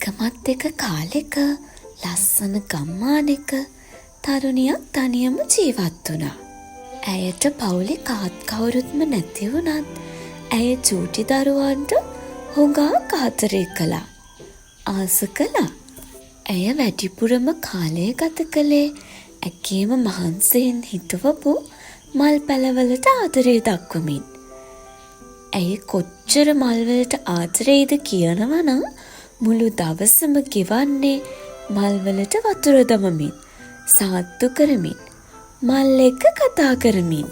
එකමත් එක කාලෙක ලස්සන ගම්මානෙක තරුණියක් තනියම ජීවත් වුණා. ඇයට පවුලේ කාත් කවුරුත්ම නැති වුණත් ඇය චූටි දරුවන්ට හුඟක් ආදරය කළා. ආස කළා. ඇය වැඩිපුරම කාලය ගත කළේ ඇගේම මහන්සියෙන් හිටවපු මල් පැලවලට ආදරය දක්වමින්. ඇය කොච්චර මල්වලට ආදරේද කියනවනම් මුළු දවසම ගෙවන්නේ මල්වලට වතුර දමමින්, සාත්තු කරමින්, මල් එක්ක කතා කරමින්.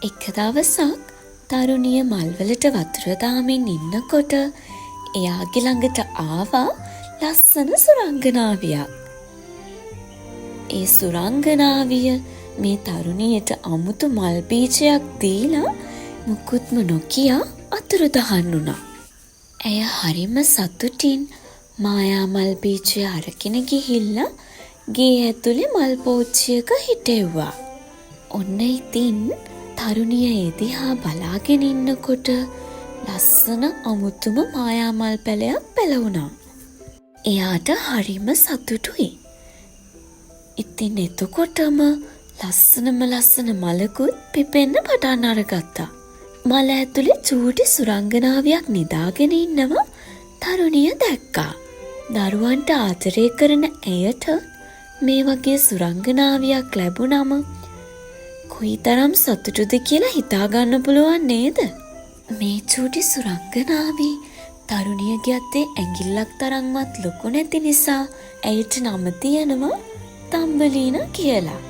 එක දවසක් තරුණිය මල්වලට වතුර දාමින් ඉන්නකොට එයාගේ ළඟට ආවා ලස්සන සුරංගනාවියක්. ඒ සුරංගනාවිය මේ තරුණියට අමුතු මල් බීජයක් දීලා මුකුත්ම නොකිය අතුරුදහන් වුණා. ඇය හරිම සතුටින් මායා මල් බීජය අරගෙන ගිහිල්ලා ගේ ඇතුලේ මල් පෝච්චියක හිටෙව්වා. ඔන්න ඉතින් තරුණිය ඒ දිහා බලාගෙන ඉන්නකොට ලස්සන අමුතුම මායා මල් පැලයක් පැලවුණා. එයාට හරිම සතුටුයි. ඉතින් එතකොටම ලස්සන මලකුත් පිපෙන්න පටන් අරගත්තා. මල ඇතුලේ චූටි සුරංගනාවියක් නිදාගෙන ඉන්නවා තරුණිය දැක්කා. දරුවන්ට ආදරය කරන ඇයට මේ වගේ සුරංගනාවියක් ලැබුණම කොයිතරම් සතුටුද කියලා හිතාගන්න පුළුවන් නේද? මේ චූටි සුරංගනාවි තරුණියගේ අතේ ඇඟිල්ලක් තරම්වත් ලොකු නැති නිසා ඇයට නම තියනවා තම්බලීනා කියලා.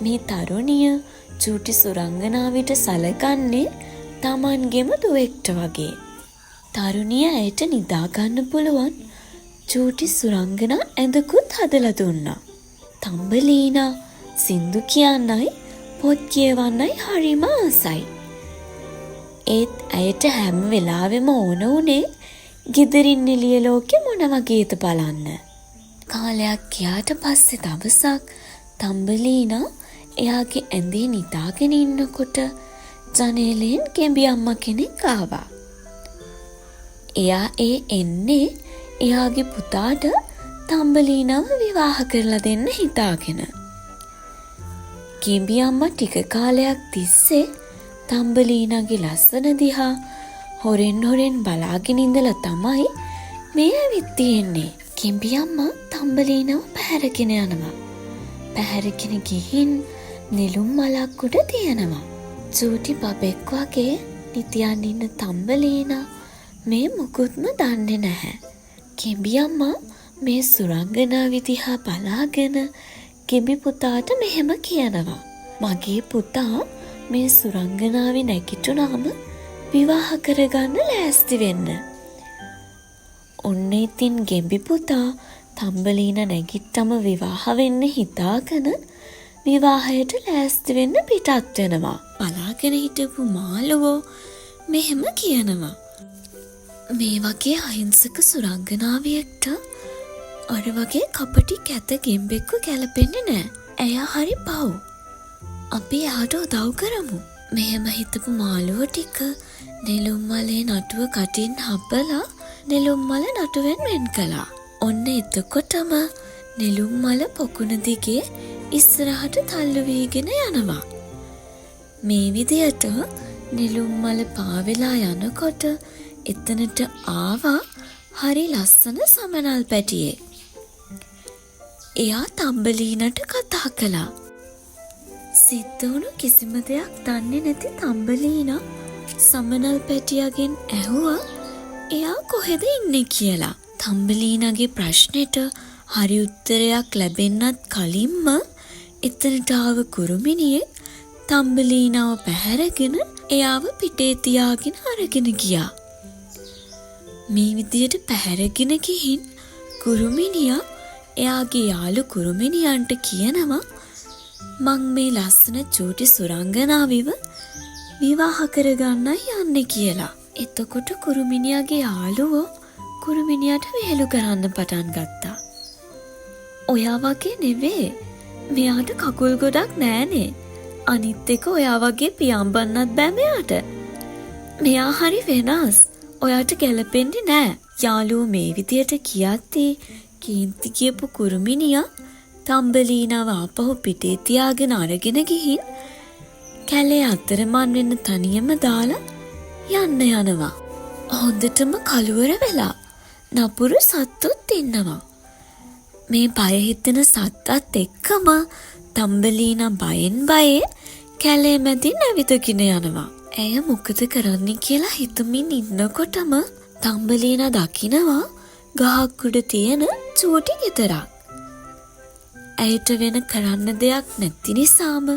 මේ තරුණිය චූටි සුරංගනාවිට සලකන්නේ තමන්ගෙම දුවෙක්ට වගේ. තරුණිය ඇයට නිදාගන්න පුළුවන් චූටි සුරංගනා ඇඳකුත් හදලා දුන්නා. තම්බලීනා සින්දු කියන්නයි පොත් කියවන්නයි හරිම ආසයි. ඒත් ඇයට හැම වෙලාවෙම ඕන උනේ ගෙදරින් එළිය ලෝකෙ මොන වගේද බලන්න. කාලයක් ගියාට පස්සේ දවසක් තම්බලීනා එයාගේ ඇඳේ නිදාගෙන ඉන්නකොට ජනේලෙන් ගෙම්බි අම්මා කෙනෙක් ආවා. එයා එන්නේ එයාගේ පුතාට තම්බලීනාව විවාහ කරලා දෙන්න හිතාගෙන. ගෙම්බි අම්මා ටික කාලයක් තිස්සේ තම්බලීනාගේ ලස්සන දිහා හොරෙන් බලාගෙන ඉඳලා තමයි මේ ඇවිත් තියෙන්නේ. ගෙම්බි අම්මා තම්බලීනාව පැහැරගෙන යනවා. පැහැරගෙන ගිහින් නෙළුම් මලක් උඩ තියනවා. චූටි බබෙක් වගේ නිතියන් ඉන්න තම්බලීනා මේ මුකුත්ම දන්නේ නැහැ. ගෙම්බි අම්මා මේ සුරංගනාවි දිහා බලාගෙන ගෙම්බි පුතාට මෙහෙම කියනවා. මගේ පුතා මේ සුරංගනාවි නැගිටුනාම විවාහ කරගන්න ලෑස්ති වෙන්න. ඔන්න ඉතින් ගෙම්බි පුතා තම්බලීනා නැගිට්ටම විවාහ වෙන්න හිතාගෙන විවාහයට ලෑස්ති වෙන්න පිටත් වෙනවා. බලාගෙන හිටපු මාළුවෝ මෙහෙම කියනවා. මේ වගේ අහිංසක සුරංගනාවියෙක්ට අර වගේ කපටි කැත ගෙම්බෙක්ව ගැලපෙන්නේ නෑ. එයා හරි පව්. අපි එයාට උදව් කරමු. මෙහෙම හිතපු මාළුවෝ ටික නෙළුම් මලේ නටුව කටින් හපලා නෙළුම් මල නටුවෙන් වෙන් කළා. ඔන්න එතකොටම නෙළුම් මල පොකුණ දිගේ ඉස්සරහට තල්ලු වීගෙන යනවා. මේ විදියට නෙළුම් මල පාවෙලා යනකොට එතනට ආවා හරි ලස්සන සමනල් පැටියෙක්. එයා තම්බලීනට කතා කළා. සිද්ධ වුණු කිසිම දෙයක් දන්නේ නැති තම්බලීනා සමනල් පැටියාගෙන් ඇහුවා එයා කොහෙද ඉන්නේ කියලා. තම්බලීනාගේ ප්‍රශ්නෙට හරි උත්තරයක් ලැබෙන්නත් කලින්ම එතනට ආව කුරුමිනියෙක් තම්බලීනාව පැහැරගෙන එයාව පිටේ තියාගෙන අරගෙන ගියා. මේ විදියට පැහැරගෙන ගිහින් කුරුමිනියා එයාගේ යාළු කුරුමිනියන්ට කියනවා මං මේ ලස්සන චූටි සුරංගනාවිව විවාහ කරගන්නයි යන්නේ කියලා. එතකොට කුරුමිනියාගේ යාළුවෝ කුරුමිනියට විහිළු කරන්න පටන් ගත්තා. ඔයා වගේ නෙවේ. මෙයාට කකුල් ගොඩක් නෑනේ. අනිත් එක ඔයා වගේ පියම්බන්නත් බෑ මෙයාට. මෙයා හරි වෙනස්. ඔයාට ගැලපෙන්නේ නෑ. යාළුවෝ මේ විදියට කියද්දී කේන්ති කියපු කුරුමිනියා තම්බලීනව ආපහු පිටේ තියාගෙන අරගෙන ගිහින් කැලේ අතරමන් වෙන්න තනියම දාලා යන්න යනවා. හොඳටම කලවර වෙලා නපුරු සත්තුත් ඉන්නවා. මේ බය හිතෙන සත්තත් එක්කම තම්බලීනා බයෙන් බයේ කැලේ මැදින් ඇවිදගෙන යනවා. ඇය මොකද කරන්නේ කියලා හිතමින් ඉන්නකොටම තම්බලීනා දකිනවා ගහක් උඩ තියෙන චූටි ගෙදරක්. ඇයට වෙන කරන්න දෙයක් නැති නිසාම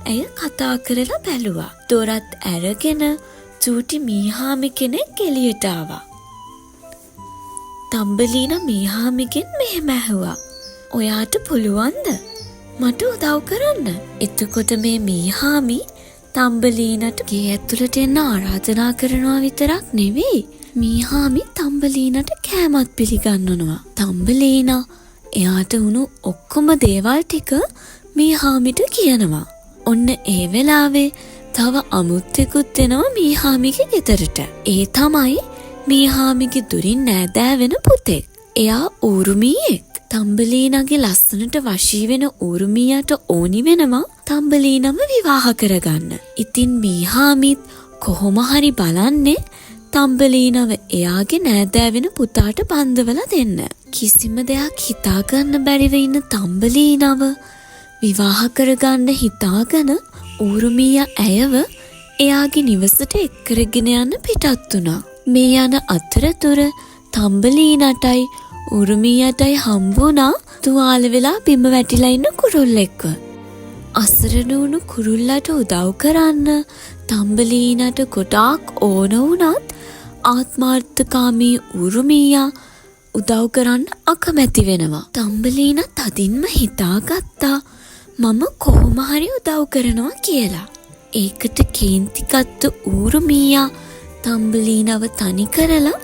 ඇය කතා කරලා බැලුවා. දොරත් ඇරගෙන චූටි මීහාමි කෙනෙක් එළියට ආවා. තම්බලීනා මීහාමිගෙන් මෙහෙම ඇහුවා. ඔයාට පුළුවන්ද මට උදව් කරන්න? එතකොට මේ මීහාමි තම්බලීනට ගේ ඇතුළට එන්න ආරාධනා කරනවා විතරක් නෙවෙයි, මීහාමි තම්බලීනට කෑමත් පිළිගන්වනවා. තම්බලීනා එයාට වුණු ඔක්කොම දේවල් ටික මීහාමිට කියනවා. ඔන්න ඒ වෙලාවේ තව අමුත්තෙකුත් එනවා මීහාමිගේ ගෙදරට. ඒ තමයි මීහාමිගේ දුරින් නෑදෑ වෙන පුතෙක්. එයා ඌරුමීයෙක්. තම්බලීනගේ ලස්සනට වශී වෙන ඌරුමියට ඕනි වෙනවා තම්බලීනම විවාහ කරගන්න. ඉතින් මීහාමිත් කොහොම හරි බලන්නේ තම්බලීනව එයාගේ නෑදෑ වෙන පුතාට බන්දවලා දෙන්න. කිසිම දෙයක් හිතාගන්න බැරිව ඉන්න තම්බලීනව විවාහ කරගන්න හිතාගෙන ඌරුමියා ඇයව එයාගේ නිවසට එක්කරගෙන යන්න පිටත් වුණා. මේ යන අතරතුර තම්බලීනටයි ඌරුමියටයි හම්බුණා තුවාල වෙලා බිම වැටිලා ඉන්න කුරුල්ලෙක්ව. අසරණ වුණු කුරුල්ලට උදව් කරන්න තම්බලීනට ගොඩාක් ඕන වුණත් ආත්මාර්ථකාමී ඌරුමියා උදව් කරන්න අකමැති වෙනවා. තම්බලීන තදින්ම හිතාගත්තා මම කොහොම හරි උදව් කරනවා කියලා. ඒකට කේන්තිගත්තු ඌරුමියා තම්බලීනව තනි කරලා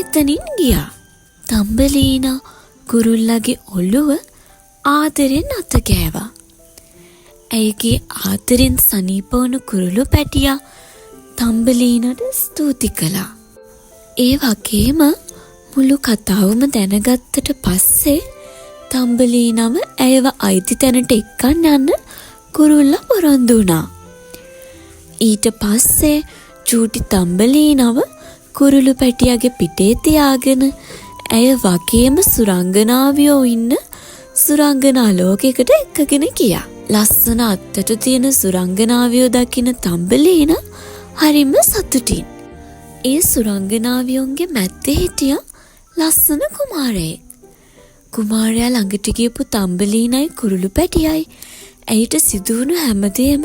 එතනින් ගියා. තම්බලීනා කුරුල්ලගේ ඔළුව ආදරෙන් අත ගෑවා. ඇයගේ ආදරෙන් සනීප වුණු කුරුළු පැටියා තම්බලීනට ස්තුති කළා. ඒ වගේම මුළු කතාවම දැනගත්තට පස්සේ තම්බලීනම ඇයව අයිති තැනට එක්කන් යන්න කුරුල්ලා පොරොන්දු වුණා. ඊට පස්සේ චූටි තම්බලීනව කුරුළු පැටියාගේ පිටේ තියාගෙන ඇය වගේම සුරංගනාවියෝ ඉන්න සුරංගනා ලෝකයකට එක්කගෙන ගියා. ලස්සන අත්තට තියෙන සුරංගනාවියෝ දකින තම්බලීන හරිම සතුටින්. ඒ සුරංගනාවියෝන්ගේ මැද්දේ හිටිය ලස්සන කුමාරයෙක්. කුමාරයා ළඟට ගියපු තම්බලීනයි කුරුළු පැටියයි ඇයට සිදුවුණු හැමදේම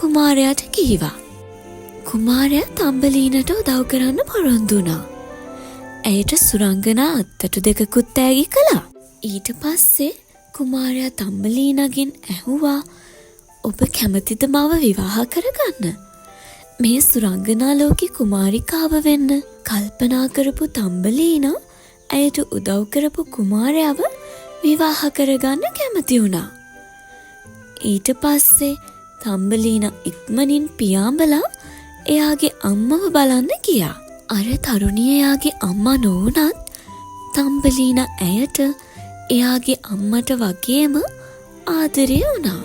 කුමාරයාට කීවා. කුමාරයා තම්බලීනට උදව් කරන්න පොරොන්දු වුණා. ඇයට සුරංගනා අත්තටු දෙකකුත් ඈගි කළා. ඊට පස්සේ කුමාරයා තම්බලීනගෙන් ඇහුවා ඔබ කැමතිද මව විවාහ කරගන්න? මේ සුරංගනා ලෝකේ කුමාරිකාව වෙන්න කල්පනා කරපු තම්බලීනා ඇයට උදව් කරපු කුමාරයාව විවාහ කරගන්න කැමති වුණා. ඊට පස්සේ තම්බලීනා ඉක්මනින් පියාඹලා එයාගේ අම්මව බලන්න ගියා. අර තරුණිය එයාගේ අම්මා නොවුනත් තම්බලීනා ඇයට එයාගේ අම්මට වගේම ආදරේ වුණා.